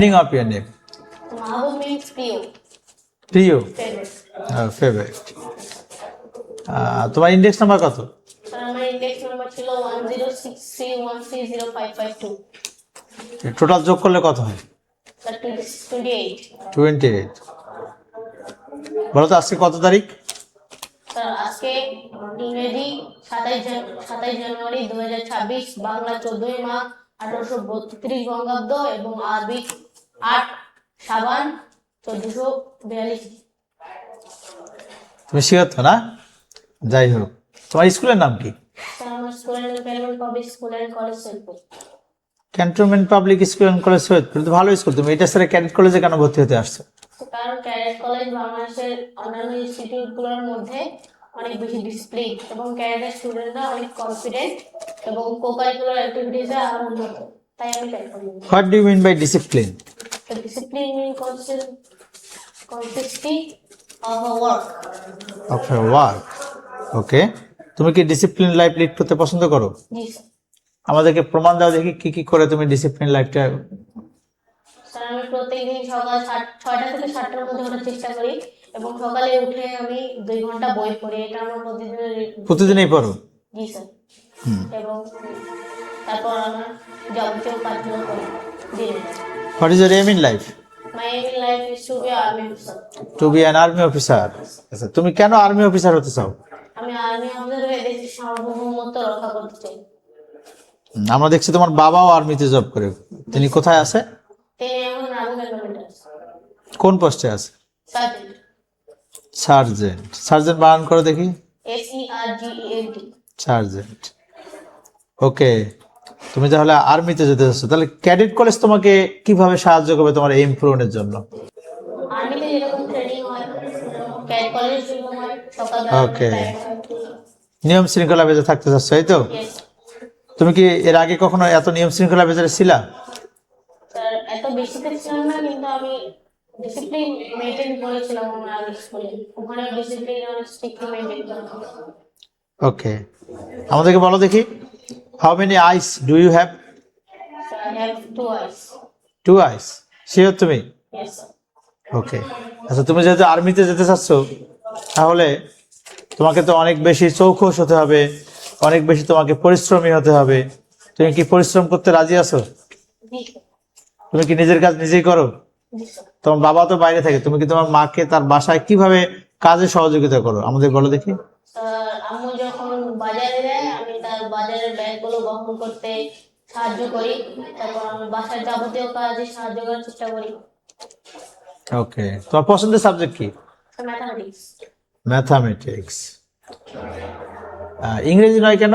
Meaning of your name? Mahabub means প্রিয়, প্রিয়, favorite. Favourite. তোমার ইন্ডেক্স নাম্বার কত? স্যার আমার ইন্ডেক্স নাম্বার ছিল 1063130552। টোটাল যোগ করলে কত হয়? স্যার 28। 28। বলো তো আজকে কত তারিখ? স্যার আজকে ইংরেজি 27 জানুয়ারি 2026, বাংলা 14 মাঘ 1832 বঙ্গাব্দ এবং আরবি 8 শাবান 1442। তুমি শিওর তো না? যাই হোক, তোমার স্কুলের নাম কি? স্যার আমার স্কুলের নাম cantonment public school and college Saidpur. Cantonment public school and college Saidpur তো ভালো স্কুল। তুমি এটা স্যার ক্যাডেট কলেজে কেন ভর্তি হতে আসছো? কারণ ক্যাডেট কলেজ বাংলাদেশের অন্যান্য ইনস্টিটিউটগুলোর মধ্যে অনেক বেশি ডিসিপ্লিন এবং ক্যাডেট স্টুডেন্টরা অনেক কনফিডেন্ট এবং কোকারিকুলার অ্যাক্টিভিটিসে আনন্দ করে, তাই আমি cadet college. What do you mean by discipline? Discipline mean consistency of a work. Of your work. Okay, তুমি কি ডিসিপ্লিন লাইফ লিড করতে পছন্দ করো? জি স্যার। আমাদেরকে প্রমাণ দাও দেখি কি কি করে তুমি ডিসিপ্লিন লাইফটা। স্যার আমি প্রত্যেকদিন সকাল 6টা থেকে 7টার মধ্যে ওঠার চেষ্টা করি এবং সকালে উঠে আমি 2 ঘন্টা বই পড়ি। এটা আমার প্রতিদিনই পড়ো? জি স্যার। এবং তারপর আমার যাবতীয় কাজগুলো করি দিনে। What is your aim in life? My aim in life is to be an army officer. To be an army officer. আচ্ছা, তুমি কেন আর্মি অফিসার হতে চাও? আমি আর্মি অফিসার হয়ে দেশের সার্বভৌমত্ব রক্ষা করতে চাই। আমরা দেখছি তোমার বাবাও আর্মিতে জব করে। তিনি কোথায় আছে? তিনি এখন আর্মি ক্যান্টনমেন্টে আছে। কোন পোস্টে আছে? সার্জেন্ট। সার্জেন্ট। সার্জেন্ট বানান করে দেখি। SERGENT। সার্জেন্ট। ওকে, তুমি তাহলে আর্মিতে যেতে চাচ্ছ। তাহলে ক্যাডেট কলেজ তোমাকে কিভাবে সাহায্য করবে তোমার এইম পূরণের জন্য? আর্মিতে যেরকম ট্রেনিং হয়, ক্যাডেট কলেজ যেরকম হয়, সকালবেলা Okay. টাইম হয়। নিয়ম শৃঙ্খলা বেঁধে থাকতে চাচ্ছ, এই তো? Yes. তুমি কি এর আগে কখনো এত নিয়ম শৃঙ্খলা বেঁধে ছিলা? স্যার এত বেশি তো ছিলাম না, কিন্তু আমি ডিসিপ্লিন মেনটেন করেছিলাম আমার আগে স্কুলে। ওখানে ডিসিপ্লিন অনেক স্ট্রিক্টলি মেনটেন করা হয়। ওকে, আমাদেরকে বলো দেখি, how many eyes do you have? Sir I have 2 eyes. 2 eyes. Sure তুমি? Yes sir. ওকে, আচ্ছা তুমি যেহেতু আর্মিতে যেতে চাচ্ছ, তাহলে তোমাকে তো অনেক বেশি চৌখস হতে হবে, অনেক বেশি তোমাকে পরিশ্রমী হতে হবে। তুমি কি পরিশ্রম করতে রাজি আছো? জি স্যার। তুমি কি নিজের কাজ নিজেই করো? জি স্যার। তোমার বাবা তো বাইরে থাকে, তুমি কি তোমার মাকে তার বাসায় কিভাবে কাজে সহযোগিতা করো আমাদের বলো দেখি। স্যার আম্মু যখন বাজারে যায়, আমি তার বাজারের ব্যাগগুলো বহন করতে সাহায্য করি। তারপর আমি বাসার যাবতীয় কাজে সাহায্য করার চেষ্টা করি। ওকে, তোমার পছন্দের সাবজেক্ট কি? Sir mathematics. ম্যাথামেটিক্স। ইংরেজি নয় কেন?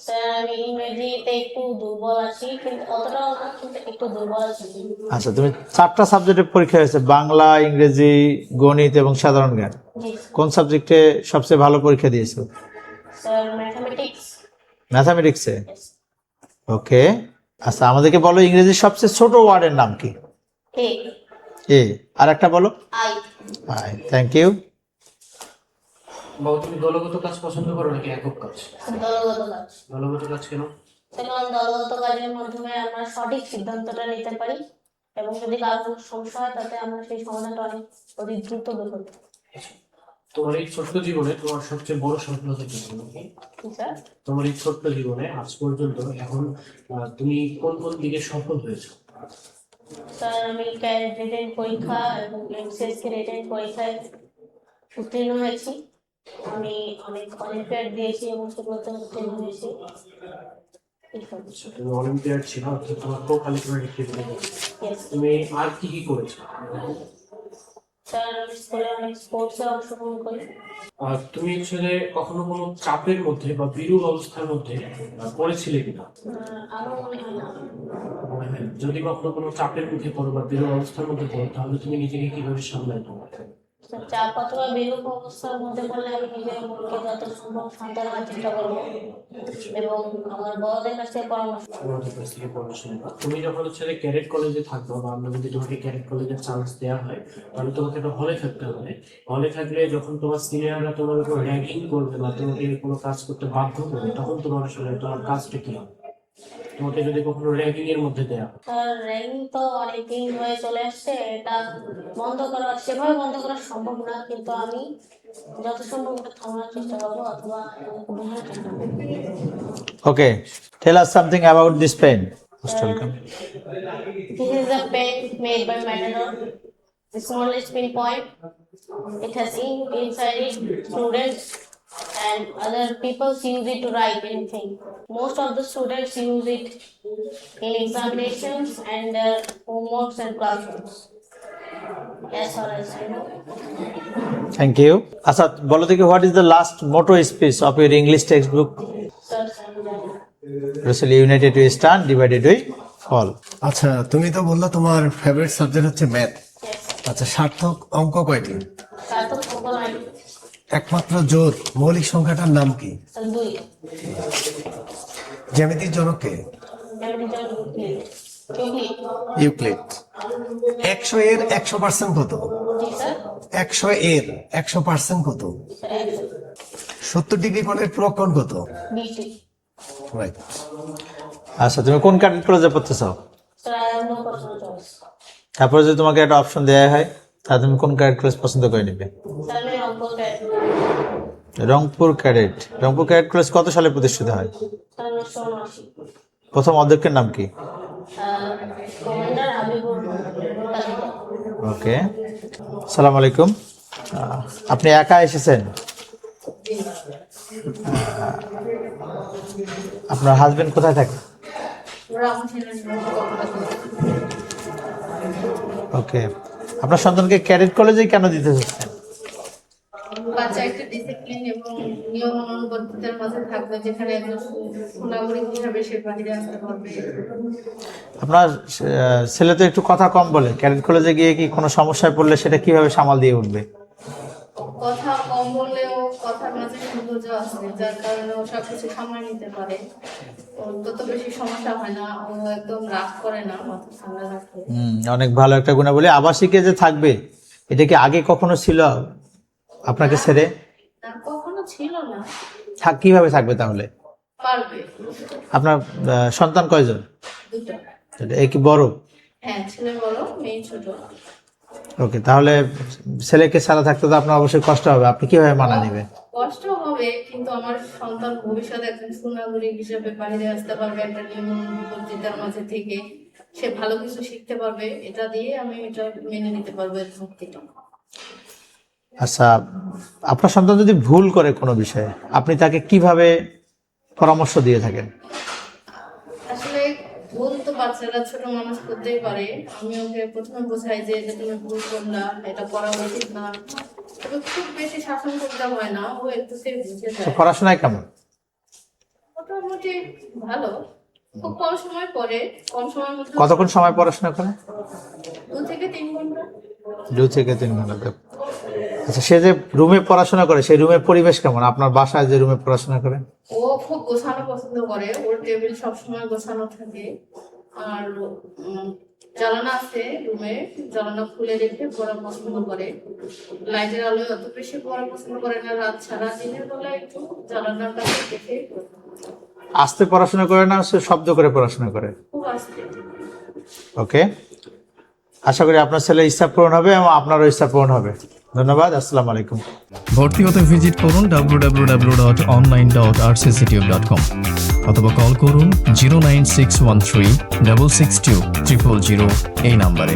স্যার আমি ইংরেজিতে একটু দুর্বল আছি, কিন্তু অতটাও না, কিন্তু একটু দুর্বল আছি। আচ্ছা, তুমি 4টা সাবজেক্টের পরীক্ষা হয়েছে, বাংলা, ইংরেজি, গণিত এবং সাধারণ জ্ঞান। জি কোন সাবজেক্টে সবচেয়ে ভালো পরীক্ষা দিয়েছো? Sir mathematics. ম্যাথামেটিক্সে। ওকে, আচ্ছা আমাদেরকে বলো ইংরেজির সবচেয়ে ছোট ওয়ার্ডের নাম কি? এ। এ। আর একটা বলো। আই। Thank you. বাবু, তুমি দলগত কাজ পছন্দ করো নাকি একক কাজ? দলগত কাজ। দলগত কাজ কেন? কারণ দলগত কাজের মাধ্যমে আমরা সঠিক সিদ্ধান্তটা নিতে পারি এবং যদি কারো কোনো সমস্যা হয় তাতে আমরা সেই সমাধানটা অতি দ্রুত বের করতে পারি। তোমার এই ছোট্ট জীবনে তোমার সবচেয়ে বড় সফলতা কি ছিল? স্যার তোমার এই ছোট্ট জীবনে আজ পর্যন্ত এখন তুমি কোন কোন দিকে সফল হয়েছো? স্যার আমি ক্যাট রিটেন পরীক্ষা এবং এমসিএসসি রিটেন পরীক্ষায় উত্তীর্ণ হয়েছি। আমি অনেক অলিম্পিয়াড দিয়েছি এবং সেগুলোতে উত্তীর্ণ হয়েছি। তুমি অলিম্পিয়াড ছিল, অর্থাৎ তোমার কো-কারিকুলার অ্যাক্টিভিটি। Yes. তুমি আর কি কি করেছো? স্যার আমি স্কুলে অনেক স্পোর্টসে অংশগ্রহণ করি। তুমি আসলে কখনো কোনো চাপের মধ্যে বা বিরূপ অবস্থার মধ্যে পড়েছিলে কিনা? আমার মনে হয় না। যদি কখনো কোনো চাপের মুখে পড়ো বা বিরূপ অবস্থার মধ্যে পড়ো, তাহলে তুমি নিজেকে কিভাবে সামলায় তোমার? স্যার চাপ অথবা বিরূপ অবস্থার মধ্যে পড়লে আমি নিজের মনকে যত সম্ভব শান্ত রাখার চেষ্টা করবো এবং আমার বড়দের কাছ থেকে পরামর্শ নেবো। তোমাদের কাছ থেকে পড়াশোনা বা তুমি যখন হচ্ছে ক্যাডেট কলেজে থাকবে বা আমরা যদি তোমাকে ক্যাডেট কলেজের চান্স দেওয়া হয়, তাহলে তোমাকে একটা হলে থাকতে হবে। হলে থাকলে যখন তোমার সিনিয়ররা তোমার উপর র্যাগিং করবে বা তোমাকে কোনো কাজ করতে বাধ্য করবে, তখন তোমার আসলে তোমার কাজটা কি হবে? তোমাকে যদি কখনো র্যাগিং এর মধ্যে দেওয়া হয়? র্যাঙ্ক তো অনেকদিন হয়ে চলে আসছে, এটা বন্ধ করা সেভাবে বন্ধ করা সম্ভব না, কিন্তু আমি যত সম্ভব এটা থামানোর চেষ্টা করবো অথবা বোঝানোর চেষ্টা করবো। Okay, tell us something about this pen. Most welcome. This is a pen made by Matador. The smallest pinpoint. It has ink inside it. Students and other people use it to write anything. Most of the students use it in examinations and their homeworks and classrooms. As far as I know. Thank you. Asad, bolo দেখি, what is the last motto speech of your English textbook? Russell, united we stand, divided we fall. আচ্ছা, তুমি তো বললা তোমার favourite subject হচ্ছে math. Yes. আচ্ছা, সার্থক অঙ্ক কয়টি? Sarthak Pokolai. একমাত্র জোড় মৌলিক সংখ্যাটার নাম কি? Sandui. জ্যামিতির জনক কে? Everything Euclid. ইউক্লিড। 100 এর 100% কত? Ji sir. 100 এর 100% কত? Sir. 70 ডিগ্রি কোণের পুরো কোণ কত? BT. রাইট। আচ্ছা, তুমি কোন ক্যাডেট কলেজে পড়তে চাও? Sir, I have no personal choice. তারপরে যদি তোমাকে একটা অপশন দেওয়া হয়, তাহলে তুমি কোন ক্যাডেট কলেজ পছন্দ করে নেবে? Sir, my uncle can. Rangpur cadet. Rangpur cadet college কত সালে প্রতিষ্ঠিত হয়? Sir, no Sonashi. প্রথম অধ্যক্ষের নাম কি? Commander Habibur Khalid. ওকে, আসসালামু আলাইকুম। আপনি একা এসেছেন? আপনার হাজবেন্ড কোথায় থাকে? ওকে, আপনার সন্তানকে ক্যাডেট কলেজে কেন দিতে চাচ্ছেন? বাচ্চা একটা ডিসিপ্লিন এবং নিয়ম অনুবর্তিতার মাঝে থাকবে, যেখানে একজন সুনাগরিক হিসাবে সে বাহিরে আসতে পারবে। আপনার ছেলে তো একটু কথা কম বলে, ক্যাডেট কলেজে গিয়ে কি কোনো সমস্যায় পড়লে সেটা কিভাবে সামাল দিয়ে উঠবে? কথা কম বললেও কথার মাঝে সৌন্দর্য আছে, যার কারণে ও সবকিছু সামলে নিতে পারে। ওর তত বেশি সমস্যা হয় না, ও একদম রাগ করে না, মাথা ঠান্ডা রাখে। অনেক ভালো একটা গুণাবলী। আবাসিকে যে থাকবে, এটা কি আগে কখনো ছিল আপনাকে ছেড়ে? না, কখনো ছিল না। কিভাবে থাকবে তাহলে? পারবে। আপনার সন্তান কয়জন? দুটো। এই কি বড়? হ্যাঁ, ছেলে বড়, মেয়ে ছোট। ওকে, তাহলে ছেলেকে ছাড়া থাকতে তো আপনার অবশ্যই কষ্ট হবে, আপনি কিভাবে মানা নেবেন? কষ্ট হবে, কিন্তু আমার সন্তান ভবিষ্যতে একজন সুনাগরিক হিসেবে বাইরে আসতে পারবে, একটা নিয়ম অনুবর্তিতার মাঝে থেকে সে ভালো কিছু শিখতে পারবে, এটা দিয়ে আমি এটা মেনে নিতে পারবো এর মুক্তিটা। আচ্ছা, আপনার সন্তান যদি ভুল করে কোনো বিষয়ে, আপনি তাকে কিভাবে পরামর্শ দিয়ে থাকেন? আসলে ভুল তো বাচ্চারা ছোট মানুষ করতেই পারে। আমি ওকে প্রথমে বোঝাই যে এটা তুমি ভুল করলা, এটা করা উচিত না, তবে খুব বেশি শাসন করতে হয় না, ও একটুতে বুঝে তো যায়। পড়াশোনায় কেমন? মোটামুটি ভালো, খুব কম সময় পড়ে, কম সময়ের মধ্যে কতক্ষণ সময় পড়াশোনা করে? 2 থেকে 3 ঘন্টা। 2 থেকে 3 ঘন্টা। আচ্ছা, সে যে রুমে পড়াশোনা করে, সেই রুমের পরিবেশ কেমন? আপনার বাসায় যে রুমে পড়াশোনা করে? ও খুব গোছানো পছন্দ করে, ওর টেবিল সবসময় গোছানো থাকে, আর জানালা আছে রুমে, জানালা খুলে রেখে পড়া পছন্দ করে। লাইটের আলোয় অত বেশি পড়া পছন্দ করে না, রাত ছাড়া দিনের বেলা একটু জানালার কাছে দেখে আস্তে পড়াশোনা করে না, সে শব্দ করে পড়াশোনা করে? খুব আস্তে। ওকে, আশা করি আপনার ছেলে ইচ্ছা পূরণ হবে এবং আপনারও ইচ্ছা পূরণ হবে। ধন্যবাদ, আসসালামু আলাইকুম। ভর্তি হতে ভিজিট করুন www.online.rcctube.com অথবা কল করুন 09613 662 000 এই নাম্বারে।